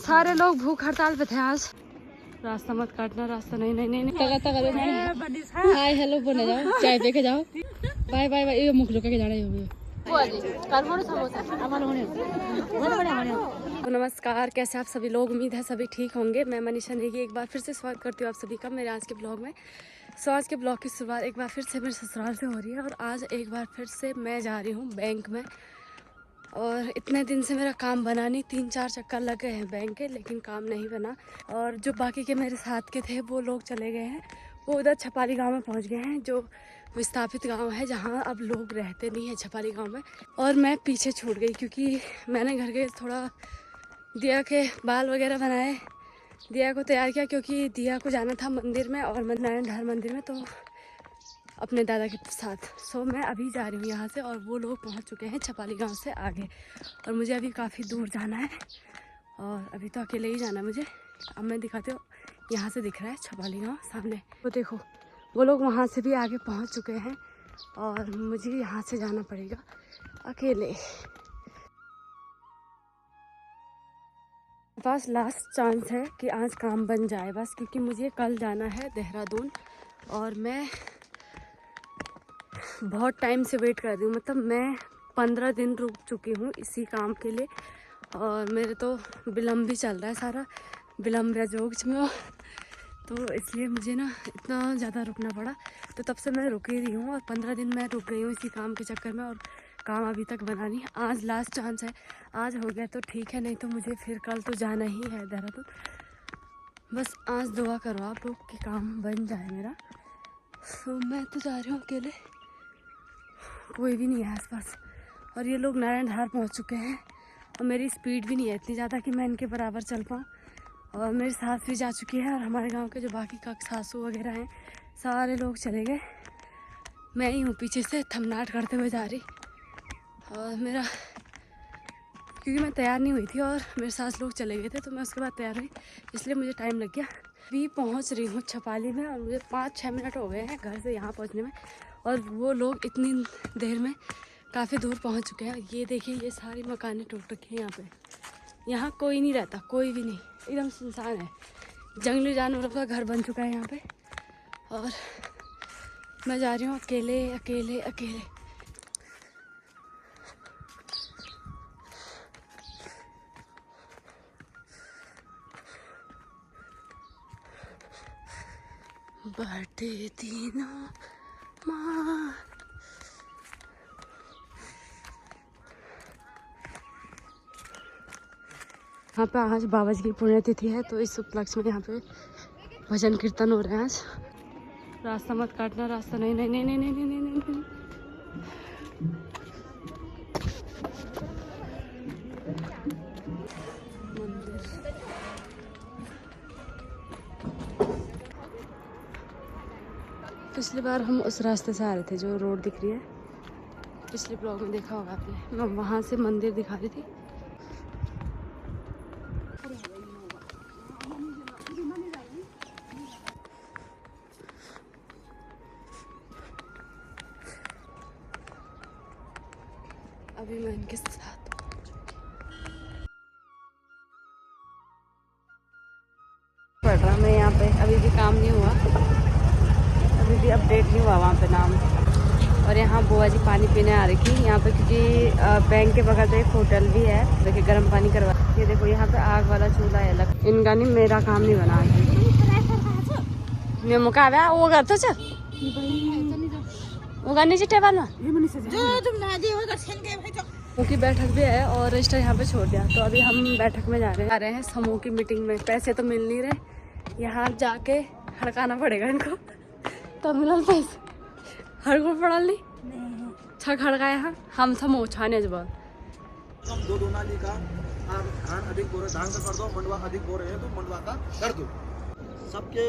सारे लोग भूख हड़ताल पे थे आज। रास्ता मत काटना, रास्ता नहीं नहीं नहीं नहीं। हाय हेलो बोले जाओ, चाय पे के जाओ, बाय बाय बाय। ये मुख लुका के जाना है। नमस्कार, कैसे आप सभी लोग? उम्मीद है सभी ठीक होंगे। मैं मनीषा नेगी एक बार फिर से स्वागत करती हूँ आप सभी का मेरे आज के ब्लॉग में। आज के ब्लॉग की शुरुआत एक बार फिर से मेरे ससुराल से हो रही है और आज एक बार फिर से मैं जा रही हूँ बैंक में। और इतने दिन से मेरा काम बना नहीं, 3-4 चक्कर लगे हैं बैंक के, लेकिन काम नहीं बना। और जो बाकी के मेरे साथ के थे वो लोग चले गए हैं, वो उधर छपाली गांव में पहुंच गए हैं, जो विस्थापित गांव है जहां अब लोग रहते नहीं हैं छपाली गांव में। और मैं पीछे छूट गई क्योंकि मैंने घर के थोड़ा दिया के बाल वगैरह बनाए, दिया को तैयार किया क्योंकि दिया को जाना था मंदिर में और नारायण धार मंदिर में, तो अपने दादा के साथ। मैं अभी जा रही हूँ यहाँ से और वो लोग पहुँच चुके हैं छपाली गांव से आगे। और मुझे अभी काफ़ी दूर जाना है और अभी तो अकेले ही जाना है मुझे। अब मैं दिखाती हूँ, यहाँ से दिख रहा है छपाली गांव सामने, वो देखो वो लोग वहाँ से भी आगे पहुँच चुके हैं और मुझे यहाँ से जाना पड़ेगा अकेले। बस लास्ट चांस है कि आज काम बन जाए बस, क्योंकि मुझे कल जाना है देहरादून और मैं बहुत टाइम से वेट कर रही हूँ। मतलब मैं 15 दिन रुक चुकी हूँ इसी काम के लिए और मेरे तो विलम्ब भी चल रहा है, सारा विलम्ब या जोग में, तो इसलिए मुझे ना इतना ज़्यादा रुकना पड़ा। तो तब से मैं रुक ही रही हूँ और 15 दिन मैं रुक गई हूँ इसी काम के चक्कर में और काम अभी तक बना नहीं। आज लास्ट चांस है, आज हो गया तो ठीक है, नहीं तो मुझे फिर कल तो जाना ही है देहरादून। बस आज दुआ करो आप लोग कि काम बन जाए मेरा। तो मैं तो जा रही हूँ अकेले, कोई भी नहीं है आसपास और ये लोग नारायण धार पहुँच चुके हैं और मेरी स्पीड भी नहीं है इतनी ज़्यादा कि मैं इनके बराबर चल पाऊँ। और मेरे साथ भी जा चुकी है और हमारे गांव के जो बाकी काक सासू वगैरह हैं सारे लोग चले गए, मैं ही हूँ पीछे से थमनाट करते हुए जा रही। और मेरा क्योंकि मैं तैयार नहीं हुई थी और मेरे सास लोग चले गए थे तो मैं उसके बाद तैयार हुई, इसलिए मुझे टाइम लग गया। अभी पहुँच रही हूँ छपाली में और मुझे 5-6 मिनट हो गए हैं घर से यहाँ पहुँचने में और वो लोग इतनी देर में काफ़ी दूर पहुँच चुके हैं। ये देखिए, ये सारी मकानें टूट रखी हैं यहाँ पे, यहाँ कोई नहीं रहता, कोई भी नहीं, एकदम सुनसान है। जंगली जानवरों का घर बन चुका है यहाँ पे और मैं जा रही हूँ अकेले अकेले अकेले। बड़े दिनों माँ यहाँ पे आज बाबा जी की पुण्यतिथि है, तो इस उपलक्ष्य में यहाँ पे भजन कीर्तन हो रहे हैं आज। रास्ता मत काटना, रास्ता नहीं नहीं नहीं नहीं नहीं नहीं नहीं, नहीं, नहीं। पिछली बार हम उस रास्ते से आ रहे थे, जो रोड दिख रही है, पिछले ब्लॉग में देखा होगा आपने, मैं वहाँ से मंदिर दिखा रही थी। अभी मैं इनके साथ पढ़ रहा, मैं यहाँ पे अभी भी काम नहीं हुआ, अभी भी अपडेट नहीं हुआ वहाँ पे नाम। और यहाँ बुआ जी पानी पीने आ रही थी यहाँ पे, क्योंकि बैंक के बगल में एक होटल भी है। देखिए गर्म पानी करवा, ये देखो यहाँ पे आग वाला चूल्हा है अलग। इनका नहीं, मेरा काम नहीं बना। मैं मुका वो करते वो नीचे टेबल में की बैठक भी है और रजिस्टर यहाँ पे छोड़ दिया। तो अभी हम बैठक में जा रहे हैं समूह की मीटिंग में। पैसे तो मिल नहीं रहे, यहाँ जाके हड़काना पड़ेगा इनको, तब मिलल पैसे। हड़को पड़ा ली छक हड़काया हम समूह छाने जब हम दो नाली का धान अधिक बो रहे, धान का कर दो, मंडवा अधिक बो रहे हैं तो मंडवा का कर दो। सबके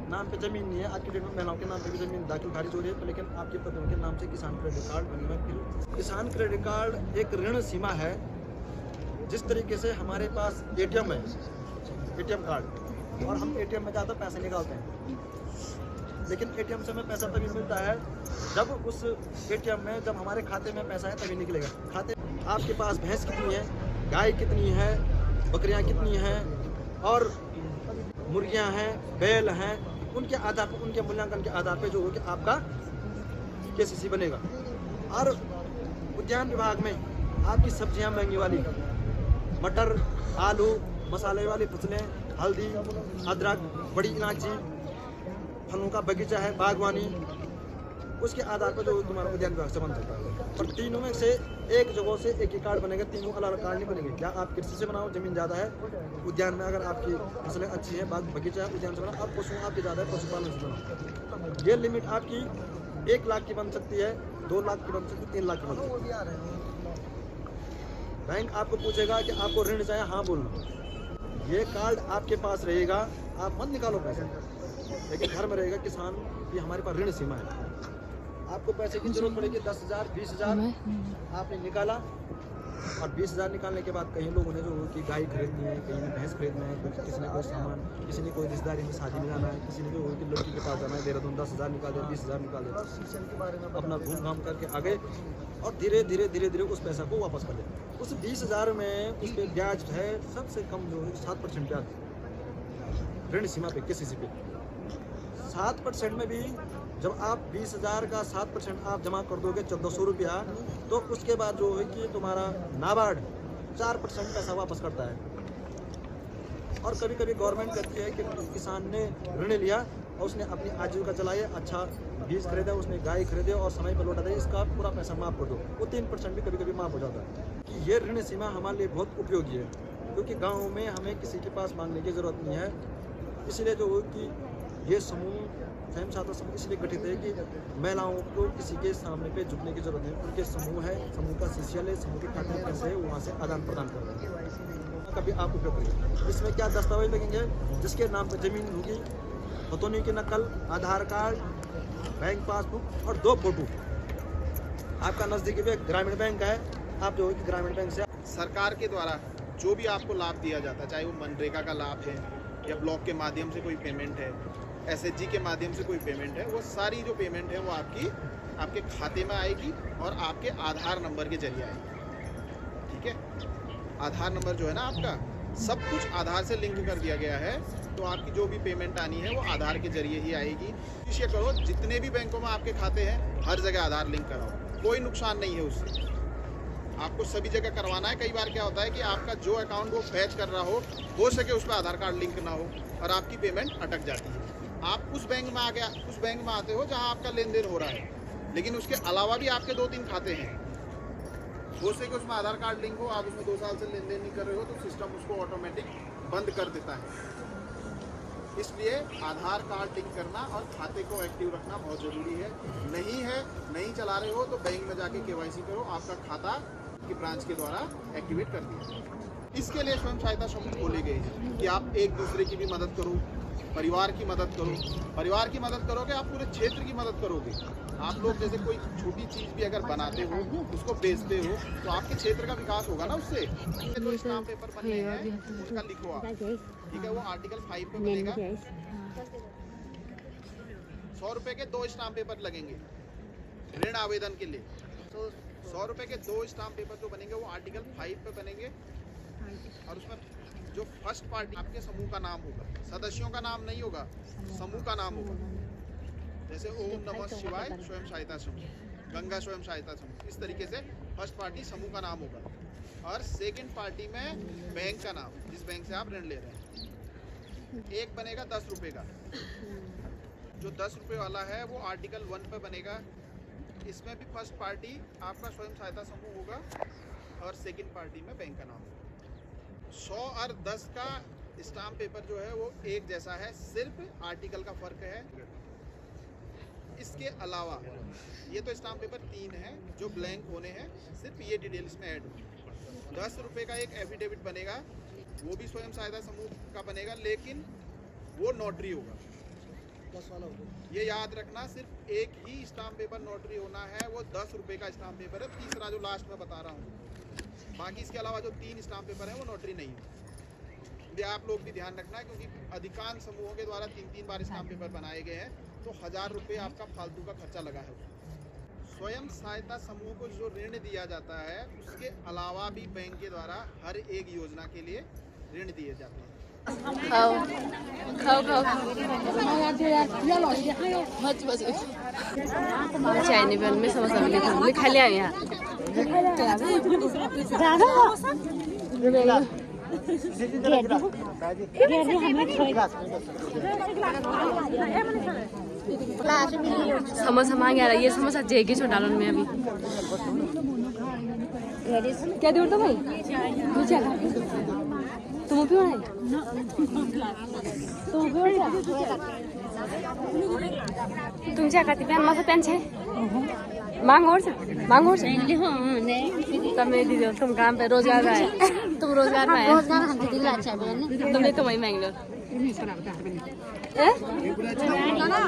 नाम पे जमीन नहीं है, आज की डेट में महिलाओं के नाम पे भी जमीन दाखिल खारिज हो रही है, तो लेकिन आपके पतियों के नाम से किसान क्रेडिट कार्ड बने हुए। किसान क्रेडिट कार्ड एक ऋण सीमा है। जिस तरीके से हमारे पास एटीएम है, एटीएम कार्ड, और हम एटीएम में जाकर पैसे निकालते हैं, लेकिन एटीएम से हमें पैसा तभी मिलता है जब उस एटीएम में, जब हमारे खाते में पैसा है तभी निकलेगा। खाते आपके पास भैंस कितनी है, गाय कितनी है, बकरियां कितनी हैं और मुर्गियां हैं, बैल हैं, उनके आधार पर, उनके मूल्यांकन के आधार पर जो हो कि आपका केसीसी बनेगा। और उद्यान विभाग में आपकी सब्जियां महंगी वाली, मटर, आलू, मसाले वाली फसलें, हल्दी, अदरक, बड़ी इलायची, फलों का बगीचा है, बागवानी, उसके आधार पर जो तुम्हारा उद्यान विभाग से बन सकता है। और तीनों में से एक जगह से एक ही कार्ड बनेगा, तीनों अलग अलग कार्ड नहीं बनेंगे। या आप कृषि से बनाओ, जमीन ज़्यादा है, उद्यान में अगर आपकी फसलें अच्छी है, बाग बगीचा है, उद्यान से बनाओ। आप पशु आपकी ज़्यादा है, पशुपालन से बनाओ। ये लिमिट आपकी 1 लाख की बन सकती है, 2 लाख की बन सकती है, 3 लाख की बन सकती है। बैंक आपको पूछेगा कि आपको ऋण चाहिए, हाँ बोलना। ये कार्ड आपके पास रहेगा, आप मत निकालो पैसे, लेकिन घर में रहेगा किसान की हमारे पास ऋण सीमा है। आपको पैसे की जरूरत पड़ेगी 10,000, 20,000, आपने निकाला, और 20,000 निकालने के बाद कई लोगों ने जो कि गाय खरीदनी है, कहीं ने भैंस खरीदना है, किसी ने कोई सामान, किसी ने कोई रिश्तेदारी में शादी में जाना है, किसी ने जो कि लड़की के पास जाना है, देहरादून 10,000 निकाल दिया, 20,000 निकाल दिया, शिक्षण के बारे में अपना घूम घाम करके आ गए और धीरे धीरे धीरे धीरे उस पैसा को वापस कर लिया। उस 20,000 में उस पर ब्याज है सबसे कम जो है 7% ब्याज ऋण सीमा पे, किसी पे 7% में भी जब आप 20,000 का 7% आप जमा कर दोगे 1,400 रुपया, तो उसके बाद जो है कि तुम्हारा नाबार्ड 4% पैसा वापस करता है। और कभी कभी गवर्नमेंट कहती है कि किसान ने ऋण लिया और उसने अपनी आजीविका चलाई, अच्छा बीज खरीदा, उसने गाय खरीदे और समय पर लौटा दे, इसका पूरा पैसा माफ़ कर दो, वो 3% भी कभी कभी माफ़ हो जाता है। कि ये ऋण सीमा हमारे लिए बहुत उपयोगी है, क्योंकि गाँव में हमें किसी के पास मांगने की ज़रूरत नहीं है। इसलिए जो कि ये समूह, स्वयं सहायता समूह इसलिए गठित है कि महिलाओं को किसी के सामने पे झुकने की जरूरत नहीं। उनके समूह है, समूह का शिष्यालय, समूह के खाते पैसे है, वहाँ से आदान प्रदान कर रहे हैं। कभी आप उपयोग करिए। इसमें क्या दस्तावेज लगेंगे? जिसके नाम पर जमीन होगी, खतौनी की नकल, आधार कार्ड, बैंक पासबुक और 2 फोटो। आपका नज़दीकी बैंक ग्रामीण बैंक है, आप जो है ग्रामीण बैंक से सरकार के द्वारा जो भी आपको लाभ दिया जाता है, चाहे वो मनरेगा का लाभ है या ब्लॉक के माध्यम से कोई पेमेंट है, SHG के माध्यम से कोई पेमेंट है, वो सारी जो पेमेंट है वो आपके खाते में आएगी और आपके आधार नंबर के जरिए आएगी। ठीक है, आधार नंबर जो है ना आपका, सब कुछ आधार से लिंक कर दिया गया है, तो आपकी जो भी पेमेंट आनी है वो आधार के जरिए ही आएगी। कोशिश करो जितने भी बैंकों में आपके खाते हैं हर जगह आधार लिंक कराओ, कोई नुकसान नहीं है उससे। आपको सभी जगह करवाना है। कई बार क्या होता है कि आपका जो अकाउंट वो फैच कर रहा हो सके उस पर आधार कार्ड लिंक ना हो और आपकी पेमेंट अटक जाती है। आप उस बैंक में आते हो जहां आपका लेन देन हो रहा है, लेकिन उसके अलावा भी आपके 2-3 खाते हैं, हो सके उसमें आधार कार्ड लिंक हो, आप उसमें 2 साल से लेन देन नहीं कर रहे हो, तो सिस्टम उसको ऑटोमेटिक बंद कर देता है। इसलिए आधार कार्ड लिंक करना और खाते को एक्टिव रखना बहुत ज़रूरी है। नहीं चला रहे हो तो बैंक में जाके KYC करो, आपका खाता की ब्रांच के द्वारा एक्टिवेट कर दिया। इसके लिए स्वयं सहायता समूह खोले गए हैं कि आप एक दूसरे की भी मदद करो, परिवार की मदद करो। परिवार की मदद करोगे, आप पूरे क्षेत्र की मदद करोगे। आप लोग जैसे कोई छोटी चीज़ भी अगर बनाते हो, उसको बेचते हो, तो आपके क्षेत्र का विकास होगा ना उससे। जो स्टाम्प पेपर बनने हैं उसका लिखो आप, ठीक है, वो आर्टिकल 5 पे बनेगा। 100 रुपये के 2 स्टाम्प पेपर लगेंगे ऋण आवेदन के लिए। तो 100 रुपये के 2 स्टाम्प पेपर जो बनेंगे वो आर्टिकल 5 पे बनेंगे, और उसमें जो फर्स्ट पार्टी आपके समूह का नाम होगा, सदस्यों का नाम नहीं होगा, समूह का नाम होगा। जैसे ओम नमः शिवाय स्वयं सहायता समूह, गंगा स्वयं सहायता समूह, इस तरीके से फर्स्ट पार्टी समूह का नाम होगा। और सेकंड पार्टी में बैंक का नाम, जिस बैंक से आप ऋण ले रहे हैं। एक बनेगा 10 रुपये का, जो 10 रुपये वाला है वो आर्टिकल 1 पे बनेगा। इसमें भी फर्स्ट पार्टी आपका स्वयं सहायता समूह होगा और सेकंड पार्टी में बैंक का नाम होगा। 100 और 10 का स्टाम्प पेपर जो है वो एक जैसा है, सिर्फ आर्टिकल का फर्क है। इसके अलावा ये तो स्टाम्प पेपर 3 है जो ब्लैंक होने हैं, सिर्फ ये डिटेल्स में ऐड हो। 10 रुपये का एक एफिडेविट बनेगा, वो भी स्वयं सहायता समूह का बनेगा, लेकिन वो नोटरी होगा। 10 वाला होगा। ये याद रखना, सिर्फ एक ही स्टाम्प पेपर नोटरी होना है, वो 10 रुपये का स्टाम्प पेपर है। तीसरा जो लास्ट में बता रहा हूँ, बाकी इसके अलावा जो 3 स्टाम्प पेपर है वो नोटरी नहीं है। ये आप लोग भी ध्यान रखना है, क्योंकि अधिकांश समूहों के द्वारा 3-3 बार स्टाम्प पेपर बनाए गए हैं, तो 1000 रुपये आपका फालतू का खर्चा लगा है। स्वयं सहायता समूह को जो ऋण दिया जाता है, उसके अलावा भी बैंक के द्वारा हर एक योजना के लिए ऋण दिए जाते हैं। खाओ खाओ खाओ चाइनीज बेल में समोसा मिले खा लिया यहाँ समोसा मांगे आ रहा है। ये समोसा जेगी छो डालन में अभी क्या दूर तो भाई तुम भी तुम क्या खाती पेन मसा पेन छे मांग और तब मैं दीदी तुम काम पे रोजगार में आए तुम रोजगार में आए तुमने तो वही मैंगलोर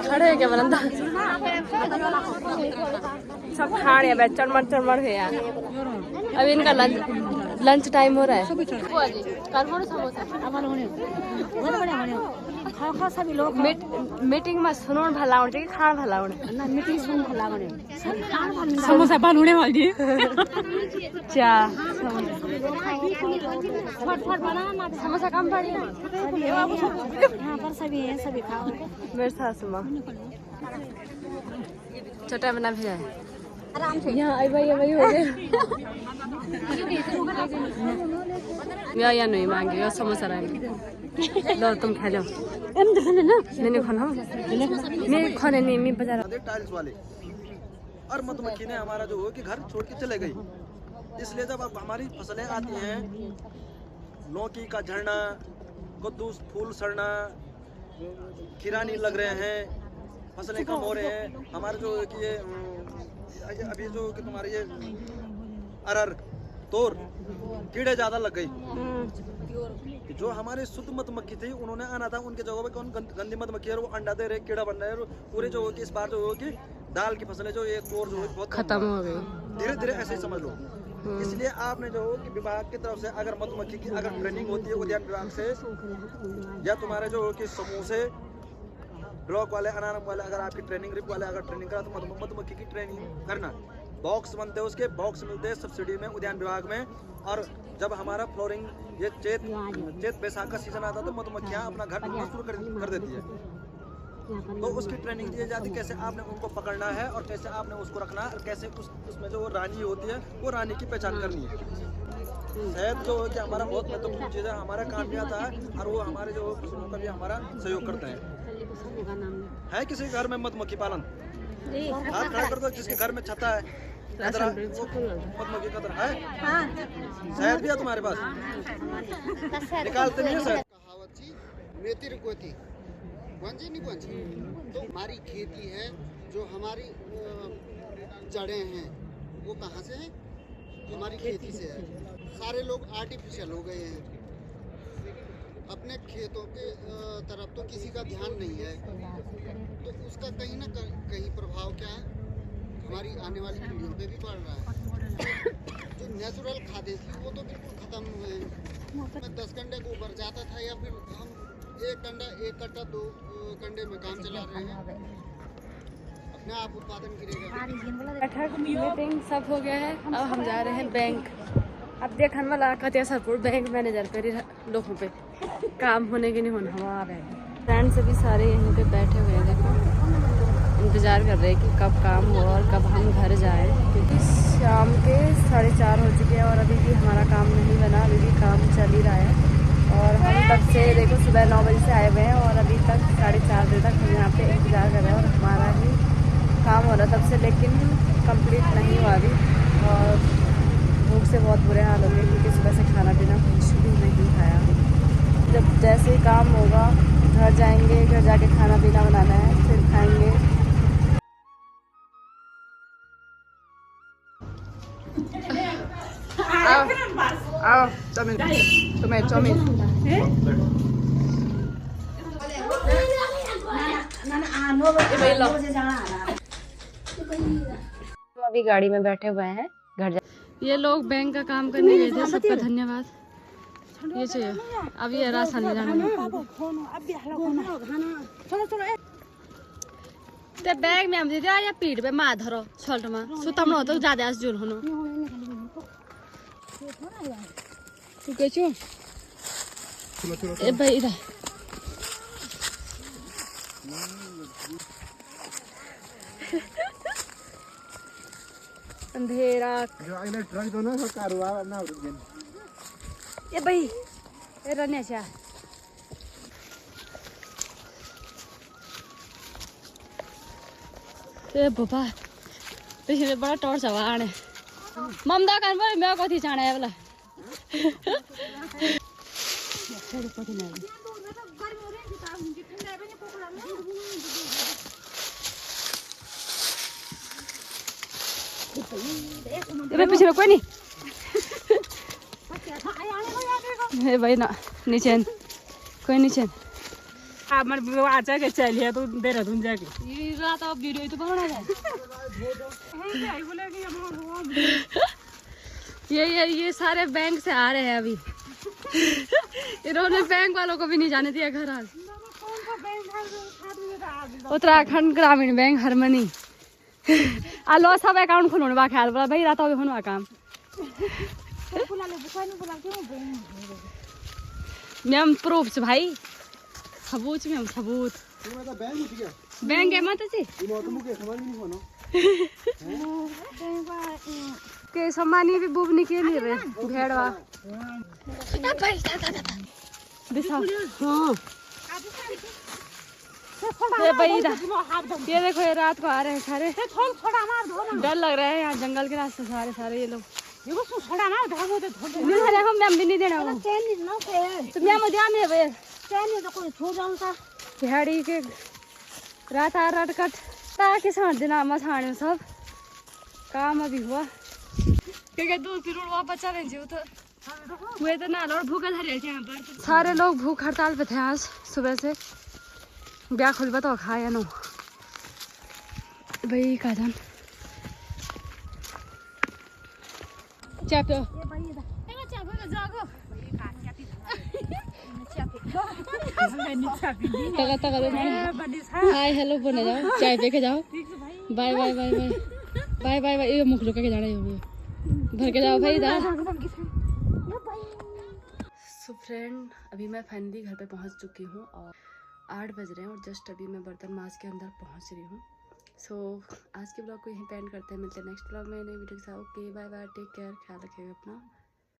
खड़े है क्या बलंदा सब खाने है चरमर है यार। अभी इनका लंच टाइम हो रहा है। मीटिंग में सुनो भला होने चाहिए खाना भला होने मीटिंग सुन भला होने समोसा बालूने वाली चा समोसा कम पड़ी यहाँ पर सभी है सभी खाओ मेरे साथ माँ छोटा बना भी है यहाँ आई भाई हो गए या नहीं मांगे या समोसा रहेंगे लो तुम खा लो मैंने खाना मैं खाने नहीं मैं बाजार टाइल्स वाले और मधुमक्खी ने हमारा जो कि घर छोड़ के चले गई। इसलिए जब अब हमारी फसलें आती हैं लौकी का झड़ना कद्दू फूल सड़ना खीरा नहीं लग रहे हैं फसलें कम हो रहे हैं हमारे जो कि ये अभी जो कि तुम्हारे ये अरहर तोर कीड़े ज्यादा लग गई। जो हमारे शुद्ध मधुमक्खी थी उन्होंने आना था उनके जगह पे कौन गंदी मधुमक्खी है वो अंडा दे रहे कीड़ा बन रहे हैं पूरे जो कि इस बार जो कि दाल की फसलें जो ये तोर जो बहुत खत्म हो गई धीरे धीरे ऐसे ही समझ लो। इसलिए आपने जो कि विभाग की तरफ से अगर मधुमक्खी की अगर ट्रेनिंग होती है उद्यान विभाग से या तुम्हारे जो कि समूह से ब्लॉक वाले अनारम वाले अगर आपकी ट्रेनिंग रिप वाले अगर ट्रेनिंग करा तो मधुमक्खी की ट्रेनिंग करना बॉक्स बनते हैं उसके बॉक्स मिलते हैं सब्सिडी में उद्यान विभाग में। और जब हमारा फ्लोरिंग ये चेत बैसाख का सीजन आता है तो मधुमक्खियाँ अपना घर ढूंढना शुरू कर देती है तो उसकी ट्रेनिंग दी जाती है कैसे आपने उनको पकड़ना है और कैसे आपने उसको रखना है और कैसे उसमें जो रानी होती है वो रानी की पहचान करनी है। शहद जो कि हमारा बहुत महत्वपूर्ण चीज़ है हमारा काम भी आता है और वो हमारे जो किसानों का भी हमारा सहयोग करता है किसी घर में मधुमक्खी पालन हाथ खड़ा कर दो जिसके घर में छता है मधुमक्खी कतर है शहद भी है तुम्हारे पास निकालते नहीं है शहद कहावत जी मेतिर कोती वंजी नहीं वंजी तो हमारी खेती है जो हमारी जड़ें हैं वो कहाँ से है हमारी खेती से है। सारे लोग आर्टिफिशियल हो गए हैं अपने खेतों के तरफ तो किसी का ध्यान नहीं है तो उसका कहीं ना कहीं प्रभाव क्या है हमारी आने वाली पीढ़ियों पे भी पड़ रहा है। जो नेचुरल खादें थी वो तो बिल्कुल ख़त्म हुए हैं। 10 कंडे को ऊपर जाता था या फिर हम एक कट्टा 2 कंडे में काम चला रहे हैं अपने आप उत्पादन गिरेगा। बैठक मीटिंग सब हो गया है अब हम जा रहे हैं बैंक। अब देखने वाला कतियासरपुर बैंक मैनेजर पे लोगों पे काम होने के नहीं होने हम आ रहे हैं। फ्रेंड्स सभी सारे यहीं पे बैठे हुए हैं देखो इंतज़ार कर रहे हैं कि कब काम हो और कब हम घर जाएं क्योंकि शाम के 4:30 हो चुके हैं और अभी भी हमारा काम नहीं बना अभी भी काम चल ही रहा है। और हम तब से देखो सुबह 9 बजे से आए हुए हैं और अभी तक 4:30 बजे तक हम यहाँ पे इंतज़ार कर रहे हैं और हमारा ही काम हो रहा तब से लेकिन कंप्लीट नहीं हुआ अभी और भूख से बहुत बुरे हाल हो गए क्योंकि सुबह से खाना पीना कुछ भी नहीं खाया। जब जैसे ही काम होगा घर जाएंगे घर जाके खाना पीना बनाना है फिर खाएंगे। आओ चाउमीन तुम्हें चाउमीन अभी गाड़ी में बैठे हुए हैं घर जा। ये लोग बैंक का काम करने गए थे सबका धन्यवाद। ये चाहिए अब ये रास्ता नहीं जाना ते बैग में हम दे या पीठ पे मार धरो छोल्ट में सुतम न तो ज्यादा जुल हुनु ए भाई इधर अंधेरा ट्रक दो ना कार हुआ ना ए भाई ए रनेशा ए बाबा पिछले बड़ा टॉर्च हवा आने ममदा कान पर मैं कथी चाहना है वाला पीछे कोई नहीं हे भाई ना नीचे कोई नीचे हमारे आ जाके चलिए तो देहरादून जाके ये रात अब वीडियो तो बनाना है ये सारे बैंक से आ रहे हैं अभी इन्होंने बैंक वालों को भी नहीं जाने दिया घर आज उत्तराखंड ग्रामीण बैंक हरमनी आलो सब अकाउंट खुलने बा ख्याल बोला भाई रात अभी होने काम मैम प्रूफ भाई सबूत में हम सबूत बैंक है मत जी के सम्मानी भी बुब निकली रे भेड़वा दिशा हाँ ये भाई ये देखो ये रात को आ रहे हैं सारे डर लग रहा है यहाँ जंगल के रास्ते सारे ये लोग हम मैम भी नहीं देना तो मैम ध्यान है भैया दिहाड़ी के रात आ रट कट ताकि साढ़ दिन मसाने सब काम अभी हुआ क्योंकि दूध फिर वापस चले तो हुए तो ना और भूखे धरे थे यहाँ पर सारे लोग भूख हड़ताल पे थे आज सुबह से ब्याह खुल तो खाया नो भाई का जान चाय पियो हाय हेलो बोले जाओ चाय पे के जाओ bye bye bye bye bye bye bye ये मुख लुका के जाना है भर के जाओ भाई इधर सो फ्रेंड अभी मैं फाइनली घर पे पहुंच चुकी हूँ और 8 बज रहे हैं और जस्ट अभी मैं बर्तन माज के अंदर पहुंच रही हूँ सो आज के ब्लॉग को यहीं पे एंड करते हैं मिलते हैं नेक्स्ट ब्लॉग में नई वीडियो के साथ okay bye bye take care ख्याल रखिएगा अपना